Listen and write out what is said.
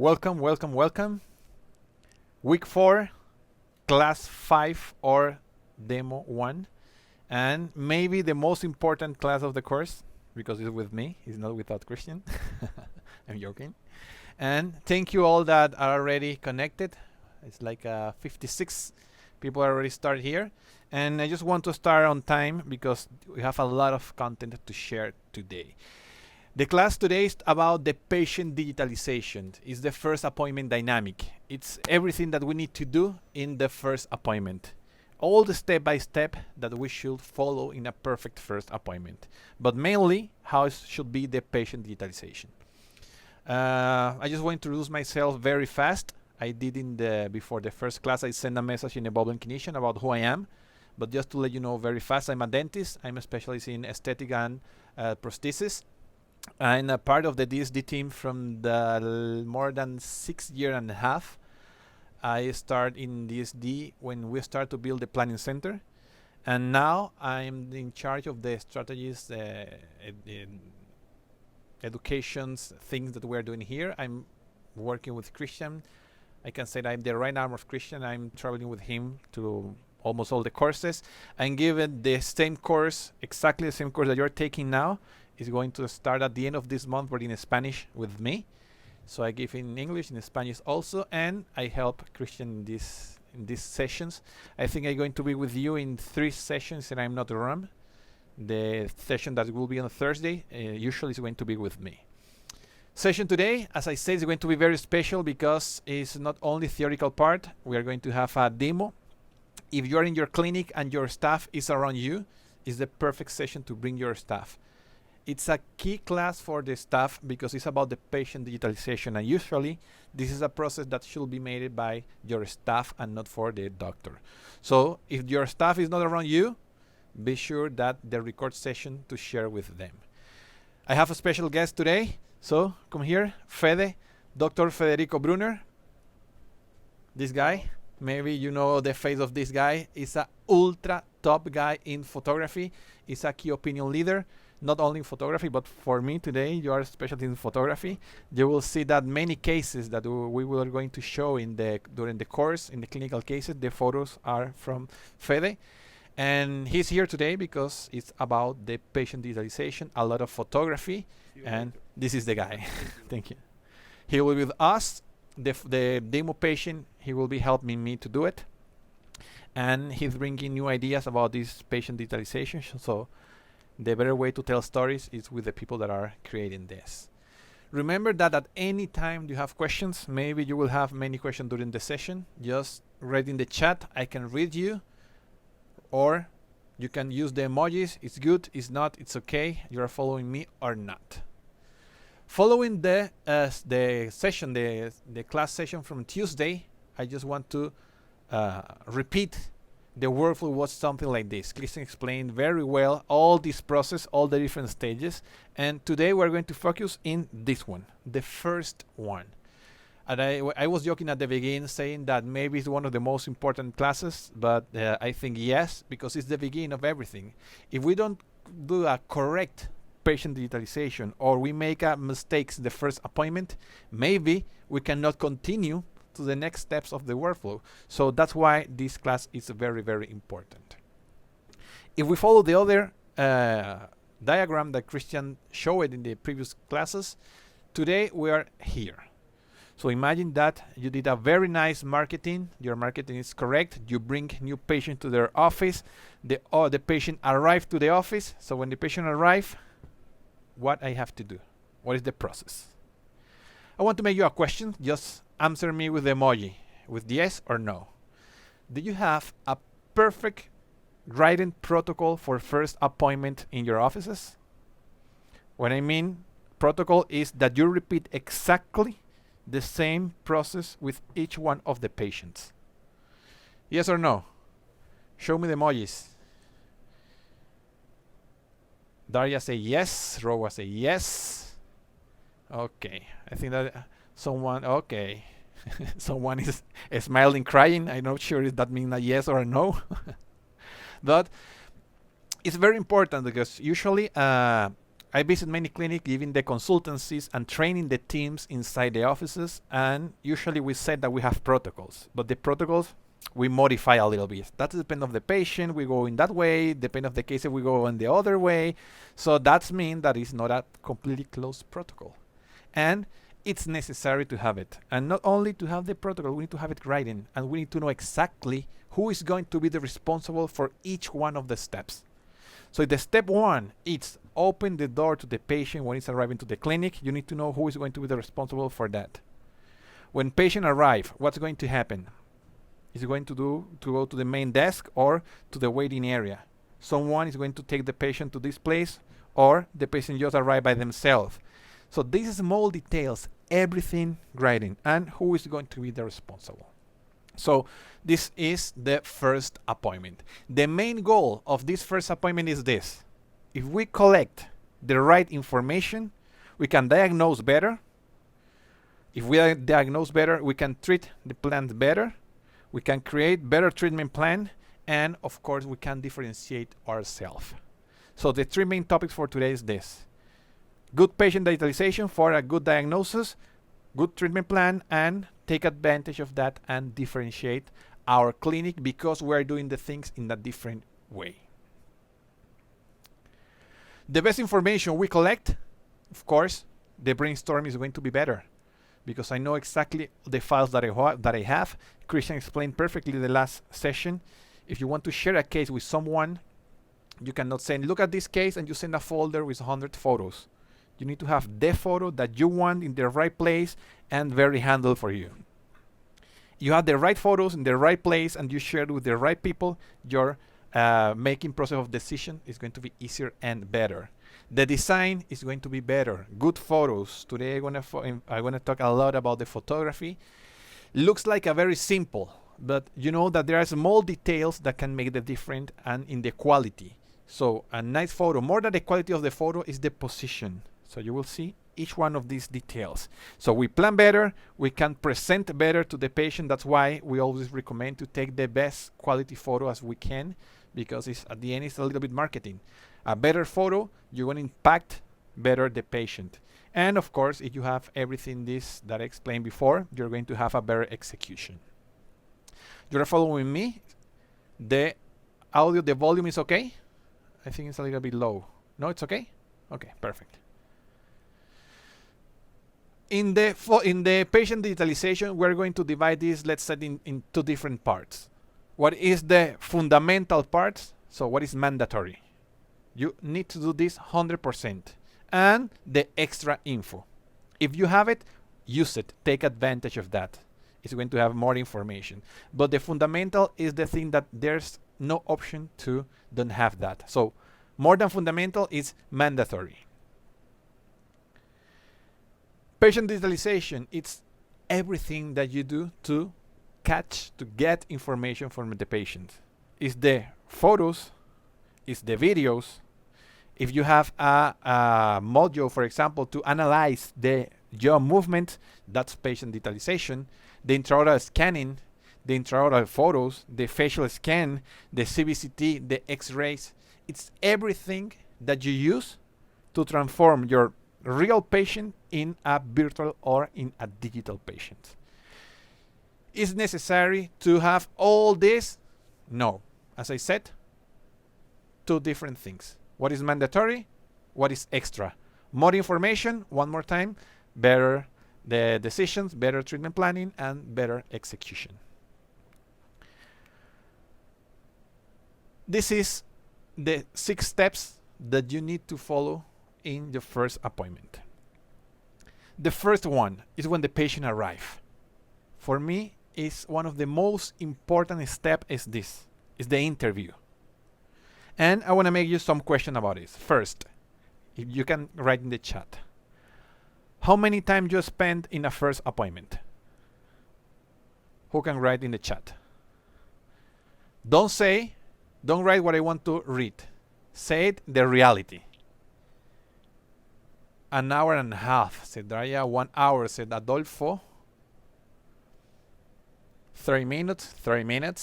Welcome, welcome, welcome. Week 4, class 5 or demo 1. And maybe the most important class of the course, because it's with me, it's not without Christian. I'm joking. And thank you all that are already connected. It's like 56 people already started here. And I just want to start on time because we have a lot of content to share today. The class today is about the patient digitalization. It's the first appointment dynamic. It's everything that we need to do in the first appointment. All the step-by-step that we should follow in a perfect first appointment. But mainly, how it should be the patient digitalization. I just want to introduce myself very fast. I did before the first class, I sent a message in Evolving Clinician about who I am. But just to let you know very fast, I'm a dentist. I'm a specialist in aesthetic and prosthesis. I'm a part of the DSD team from the more than 6 years and a half. I started in DSD when we started to build the planning center. And now I'm in charge of the strategies, educations, things that we're doing here. I'm working with Christian. I can say that I'm the right arm of Christian. I'm traveling with him to almost all the courses. I'm given the same course, exactly the same course that you're taking now. Is going to start at the end of this month, but in Spanish with me. So I give in English, in Spanish also, and I help Christian in these sessions. I think I'm going to be with you in 3 sessions, and I'm not wrong. The session that will be on Thursday usually is going to be with me. Session today, as I said, is going to be very special because it's not only theoretical part. We are going to have a demo. If you're in your clinic and your staff is around you, it's the perfect session to bring your staff. It's a key class for the staff because it's about the patient digitalization, and usually this is a process that should be made by your staff and not for the doctor. So if your staff is not around you, be sure that the record session to share with them. I have a special guest today, so come here, Fede, Dr. Federico Brunner. This guy, maybe you know the face of this guy. He's a ultra top guy in photography. He's a key opinion leader. Not only in photography, but for me today, you are a specialist in photography. You will see that many cases that we were going to show during the course, in the clinical cases, the photos are from Fede. And he's here today because it's about the patient digitalization, a lot of photography, and this is the guy. Thank you. He will be with us, the demo patient, he will be helping me to do it. And he's bringing new ideas about this patient digitalization. So the better way to tell stories is with the people that are creating this. Remember that at any time you have questions, maybe you will have many questions during the session, just write in the chat, I can read you, or you can use the emojis, it's good, it's not, it's okay, you are following me or not. Following the session, the class session from Tuesday, I just want to repeat. The workflow was something like this. Christian explained very well all this process, all the different stages. And today we're going to focus in this one, the first one. And I was joking at the beginning saying that maybe it's one of the most important classes, but I think yes, because it's the beginning of everything. If we don't do a correct patient digitalization or we make mistakes the first appointment, maybe we cannot continue to the next steps of the workflow. So that's why this class is very, very important. If we follow the other diagram that Christian showed in the previous classes, today we are here. So imagine that you did a very nice marketing, your marketing is correct, you bring new patient to their office, the patient arrived to the office. So when the patient arrives, what I have to do? What is the process? I want to make you a question, just answer me with the emoji, with yes or no. Do you have a perfect written protocol for first appointment in your offices? What I mean protocol is that you repeat exactly the same process with each one of the patients. Yes or no? Show me the emojis. Daria say yes, Rowa say yes. Okay, I think that someone, okay. Someone is smiling, crying. I'm not sure if that means a yes or a no. But it's very important because usually I visit many clinics giving the consultancies and training the teams inside the offices, and usually we said that we have protocols, but the protocols we modify a little bit. That depends on the patient, we go in that way, depend of the case we go in the other way. So that means that it's not a completely closed protocol. And it's necessary to have it. And not only to have the protocol, we need to have it writing, and we need to know exactly who is going to be the responsible for each one of the steps. So the step one is open the door to the patient when it's arriving to the clinic. You need to know who is going to be the responsible for that. When patient arrive, what's going to happen? Is going to go to the main desk or to the waiting area. Someone is going to take the patient to this place, or the patient just arrive by themselves. So these small details, everything writing, and who is going to be the responsible. So this is the first appointment. The main goal of this first appointment is this. If we collect the right information, we can diagnose better. If we diagnose better, we can treat the plant better. We can create better treatment plan, and of course we can differentiate ourselves. So the three main topics for today is this: good patient digitalization for a good diagnosis, good treatment plan, and take advantage of that and differentiate our clinic because we're doing the things in a different way. The best information we collect, of course, the brainstorm is going to be better because I know exactly the files that I have. Christian explained perfectly the last session. If you want to share a case with someone, you cannot say, look at this case, and you send a folder with 100 photos. You need to have the photo that you want in the right place and very handled for you. You have the right photos in the right place and you share it with the right people, your making process of decision is going to be easier and better. The design is going to be better. Good photos. Today I'm gonna talk a lot about the photography. Looks like a very simple, but you know that there are small details that can make the difference and in the quality. So a nice photo, more than the quality of the photo, is the position. So you will see each one of these details. So we plan better, we can present better to the patient. That's why we always recommend to take the best quality photo as we can, because it's, at the end it's a little bit marketing. A better photo, you're going to impact better the patient. And of course, if you have everything this that I explained before, you're going to have a better execution. You're following me? The audio, the volume is okay? I think it's a little bit low. No, it's okay? Okay, perfect. In the patient digitalization, we're going to divide this, let's say, in two different parts. What is the fundamental parts? So what is mandatory? You need to do this 100%. And the extra info. If you have it, use it. Take advantage of that. It's going to have more information. But the fundamental is the thing that there's no option to don't have that. So more than fundamental is mandatory. Patient digitalization, it's everything that you do to get information from the patient. It's the photos, it's the videos. If you have a module, for example, to analyze the jaw movement, that's patient digitalization. The intraoral scanning, the intraoral photos, the facial scan, the CBCT, the X-rays. It's everything that you use to transform your real patient in a virtual or in a digital patient. Is necessary to have all this? No. As I said, two different things. What is mandatory? What is extra? More information, one more time, better the decisions, better treatment planning, and better execution. This is the 6 steps that you need to follow in the first appointment. The first one is when the patient arrives. For me, is one of the most important steps is this, is the interview. And I want to make you some question about it. First, if you can write in the chat, how many time you spend in a first appointment? Who can write in the chat? Don't write what I want to read. Say it, the reality. An hour and a half, said Daria. 1 hour, said Adolfo. 30 minutes, 30 minutes.